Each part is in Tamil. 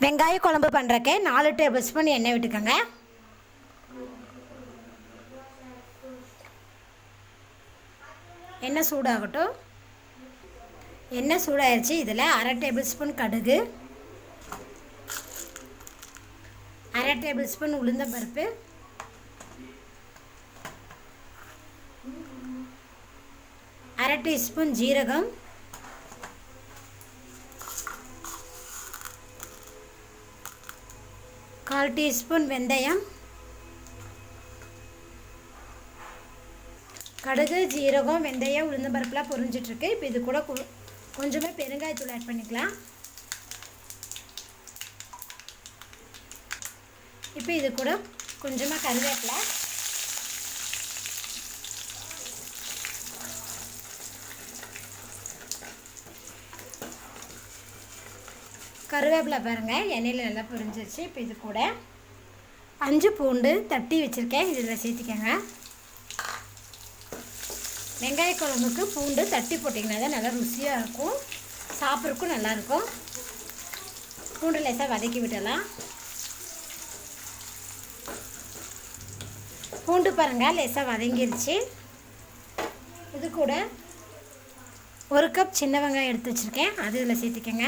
வெங்காய குழம்பு பண்ணுறக்கு 4 டேபிள் ஸ்பூன் எண்ணெய் விட்டுக்கோங்க. எண்ணெய் சூடாகட்டும். எண்ணெய் சூடாயிருச்சு. இதில் 1/2 டேபிள் ஸ்பூன் கடுகு, 1/2 டேபிள் ஸ்பூன் உளுந்தம்பருப்பு, 1/2 டீஸ்பூன் ஜீரகம், 1/4 டீஸ்பூன் வெந்தயம். கடுகு, ஜீரகம், வெந்தயம், உளுந்தம்பருப்புலாம் பொரிஞ்சிட்ருக்கு. இப்போ இது கூட கொஞ்சமாக பெருங்காயத்தூள் ஆட் பண்ணிக்கலாம். இப்போ இது கூட கொஞ்சமாக கருவேப்பிலை, பாருங்கள் எண்ணெயில் நல்லா பொரிஞ்சிருச்சு. இப்போ இது கூட 5 பூண்டு தட்டி வச்சுருக்கேன், இதில் சேர்த்திக்கங்க. வெங்காய குழம்புக்கு பூண்டு தட்டி போட்டிங்கன்னா தான் நல்லா ருசியாக இருக்கும், சாப்பிட்றதுக்கும் நல்லாயிருக்கும். பூண்டு லேசாக வதக்கி விடலாம். பூண்டு பாருங்கள் லேசாக வதங்கிருச்சு. இது கூட 1 கப் சின்ன வெங்காயம் எடுத்து வச்சுருக்கேன், அது இதில் சேர்த்திக்கங்க.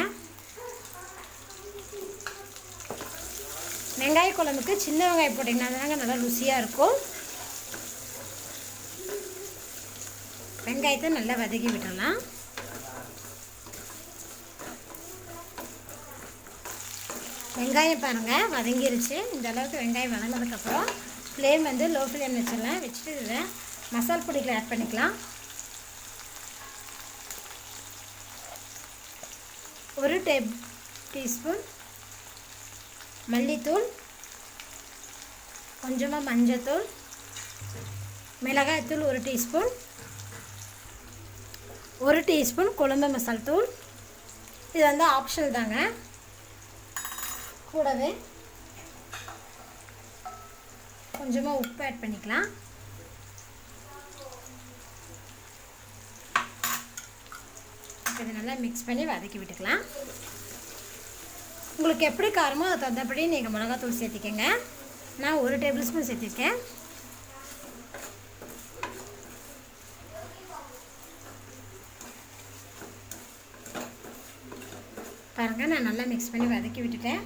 வெங்காய குழம்புக்கு சின்ன வெங்காயம் போட்டிங்கன்னா தாங்க நல்லா ருசியாக இருக்கும். வெங்காயத்தை நல்லா வதக்கி விடலாம். வெங்காயம் பாருங்கள் வதங்கிருச்சு. இந்த அளவுக்கு வெங்காயம் வதங்கினதுக்கப்புறம் ஃப்ளேம் வந்து லோ ஃப்ளேம் வச்சிடலாம். வச்சுட்டு இதில் மசால் பொடிகளை ஆட் பண்ணிக்கலாம். 1 டீஸ்பூன் மல்லித்தூள், கொஞ்சமாக மஞ்சத்தூள், மிளகாய்த்தூள் 1 டீஸ்பூன், 1 டீஸ்பூன் குழம்பு மசால் தூள். இது வந்து ஆப்ஷனல் தாங்க. கூடவே கொஞ்சமாக உப்பு ஆட் பண்ணிக்கலாம். இதை நல்லா மிக்ஸ் பண்ணி வதக்கி விட்டுக்கலாம். உங்களுக்கு எப்படி காரமோ அதை தகுந்தபடி நீங்கள் மிளகாத்தூள் சேர்த்திக்கங்க. நான் 1 டேபிள் ஸ்பூன் சேர்த்திருக்கேன். பாருங்கள் நான் நல்லா மிக்ஸ் பண்ணி வதக்கி விட்டுட்டேன்.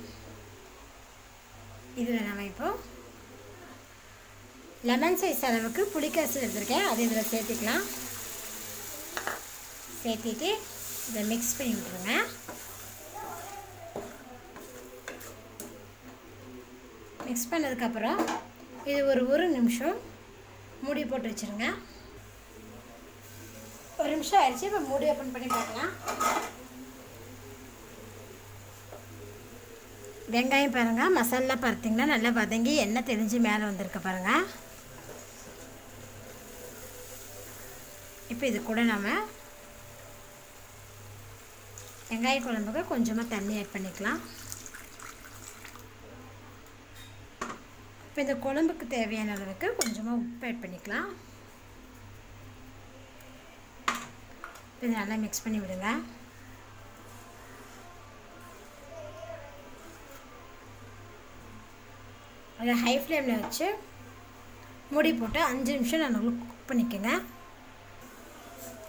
இதில் நம்ம இப்போது லெமன் சைஸ் அளவுக்கு புளிக்காசு எடுத்துருக்கேன், அது இதில் சேர்த்திக்கலாம். சேர்த்திட்டு இதை மிக்ஸ் பண்ணி விட்டுருங்க. மிக்ஸ் பண்ணதுக்கப்புறம் இது ஒரு நிமிஷம் மூடி போட்டு வச்சுருங்க. 1 நிமிஷம் ஆயிடுச்சு. இப்போ மூடி ஓப்பன் பண்ணி பார்க்கலாம். வெங்காயம் பாருங்கள் மசாலா பார்த்திங்கன்னா நல்லா வதங்கி எண்ணெய் தெளிஞ்சு மேலே வந்திருக்கு பாருங்கள். இப்போ இது கூட நம்ம வெங்காய குழம்புக்கு கொஞ்சமாக தண்ணி ஆட் பண்ணிக்கலாம். இப்போ இந்த குழம்புக்கு தேவையான அளவுக்கு கொஞ்சமாக உப்பு ஆட் பண்ணிக்கலாம். இப்போ இதை நல்லா மிக்ஸ் பண்ணி விடுங்க. அதை ஹை ஃப்ளேமில் வச்சு மூடி போட்டு 5 நிமிஷம் நான் குக் பண்ணிக்கோங்க.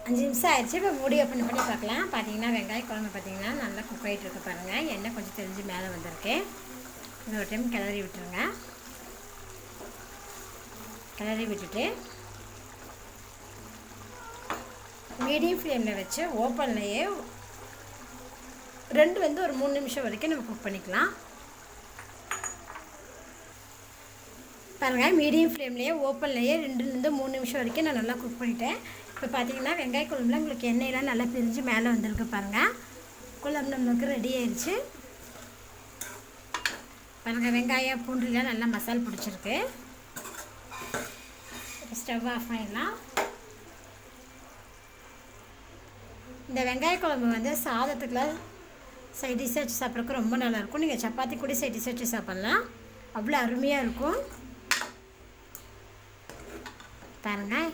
5 நிமிஷம் ஆயிடுச்சு. இப்போ மூடி ஓப்பன் பண்ணி பார்க்கலாம். பார்த்தீங்கன்னா வெங்காய குழம்பு பார்த்தீங்கன்னா நல்லா குக் ஆகிட்டு இருக்கு பாருங்கள். எண்ணெய் கொஞ்சம் தெரிஞ்சு மேலே வந்திருக்கு. இது ஒரு டைம் கிளறி விட்டுருங்க. கிளறி விட்டுட்டு மீடியம் ஃப்ளேமில் வச்சு ஓப்பன்லையே 3 நிமிஷம் வரைக்கும் நம்ம குக் பண்ணிக்கலாம். பாருங்கள் மீடியம் ஃப்ளேம்லேயே ஓப்பன்லேயே 2-3 நிமிஷம் வரைக்கும் நான் நல்லா குக் பண்ணிட்டேன். இப்போ பார்த்தீங்கன்னா வெங்காய குழம்புல உங்களுக்கு எண்ணெயெலாம் நல்லா பிரிஞ்சு மேலே வந்திருக்கு பாருங்கள். குழம்பு நம்மளுக்கு ரெடி ஆயிடுச்சு. பாருங்கள் வெங்காயம் பூண்டுலாம் நல்லா மசால் பிடிச்சிருக்கு. ஸ்டவ் ஆஃப் பண்ணிடலாம். இந்த வெங்காய குழம்பு வந்து சாதத்துக்குலாம் சைட் டிஷ் வச்சு சாப்பிட்றதுக்கு ரொம்ப நல்லாயிருக்கும். நீங்கள் சப்பாத்தி கூட சைட் டிஷ் வச்சு சாப்பிட்லாம், அவ்வளோ அருமையாக இருக்கும். பாருங்கள்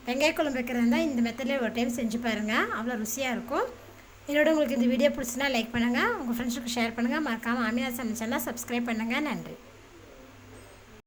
வெங்காய குழம்பு வைக்கிறதா இந்த மெத்தடில் ஒரு டைம் செஞ்சு பாருங்கள், அவ்வளோ ருசியாக இருக்கும். என்னோட உங்களுக்கு இந்த வீடியோ பிடிச்சினா லைக் பண்ணுங்கள், உங்கள் ஃப்ரெண்ட்ஸுக்கு ஷேர் பண்ணுங்கள். மறக்காமல் ஆமினா சமையல் சேனலை சப்ஸ்கிரைப் பண்ணுங்கள். நன்றி.